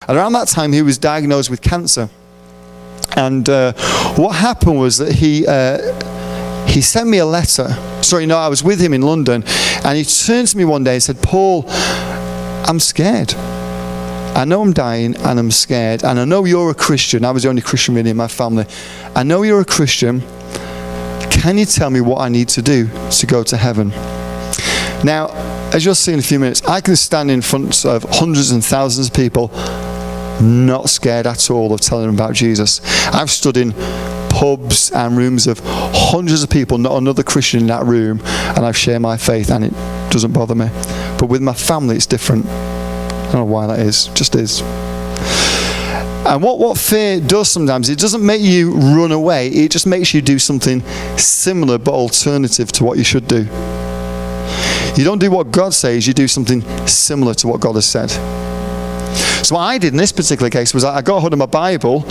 And around that time, he was diagnosed with cancer. And what happened was that he sent me a letter. Sorry, no, I was with him in London. And he turned to me one day and said, Paul, I'm scared. I know I'm dying and I'm scared. And I know you're a Christian. I was the only Christian really in my family. I know you're a Christian. Can you tell me what I need to do to go to heaven? Now, as you'll see in a few minutes, I can stand in front of hundreds and thousands of people, not scared at all of telling them about Jesus. I've stood in pubs and rooms of hundreds of people, not another Christian in that room, and I've shared my faith, and it doesn't bother me. But with my family, it's different. I don't know why that is. It just is. And what fear does sometimes, it doesn't make you run away. It just makes you do something similar but alternative to what you should do. You don't do what God says, you do something similar to what God has said. So what I did in this particular case was I got hold of my Bible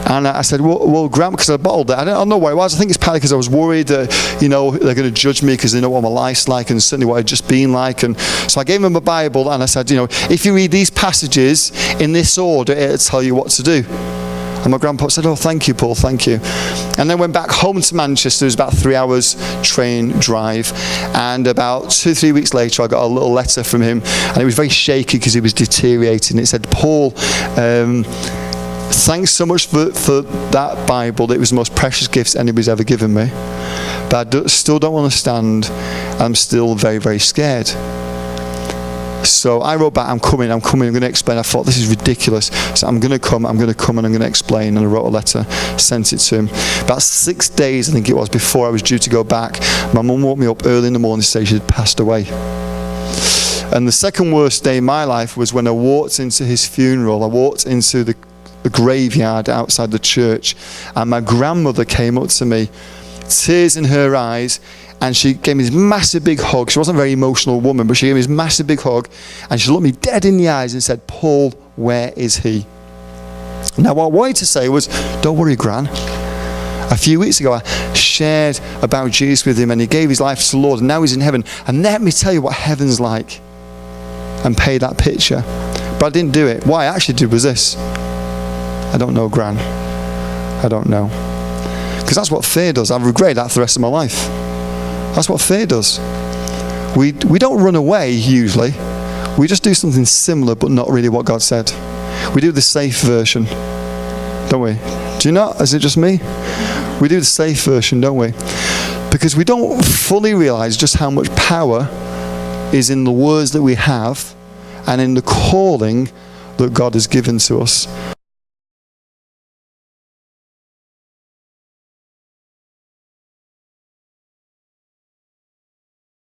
and I said, well Grant, because I bottled it. I don't know what it was. I think it's partly because I was worried that, they're going to judge me because they know what my life's like and certainly what I'd just been like. And so I gave him a Bible and I said, if you read these passages in this order, it'll tell you what to do. And my grandpa said, oh, thank you, Paul, thank you. And then went back home to Manchester. It was about 3 hours train drive. And about 2-3 weeks later, I got a little letter from him. And it was very shaky because he was deteriorating. It said, Paul, thanks so much for that Bible. It was the most precious gift anybody's ever given me. But I still don't understand. I'm still very, very scared. So I wrote back, I'm coming, I'm going to explain. I thought, this is ridiculous. So I'm going to come, and I'm going to explain. And I wrote a letter, sent it to him. About 6 days, I think it was, before I was due to go back, my mum woke me up early in the morning to say she had passed away. And the second worst day in my life was when I walked into his funeral. I walked into the graveyard outside the church, and my grandmother came up to me, tears in her eyes, and she gave me this massive big hug. She wasn't a very emotional woman, but she gave me this massive big hug, and she looked me dead in the eyes and said, Paul, where is he? Now what I wanted to say was, don't worry, Gran. A few weeks ago I shared about Jesus with him, and he gave his life to the Lord, and now he's in heaven. And let me tell you what heaven's like, and paint that picture. But I didn't do it. What I actually did was this. I don't know, Gran. I don't know. Because that's what fear does. I've regretted that for the rest of my life. That's what fear does. We don't run away usually. We just do something similar but not really what God said. We do the safe version, don't we? Do you not? Is it just me? We do the safe version, don't we? Because we don't fully realize just how much power is in the words that we have and in the calling that God has given to us.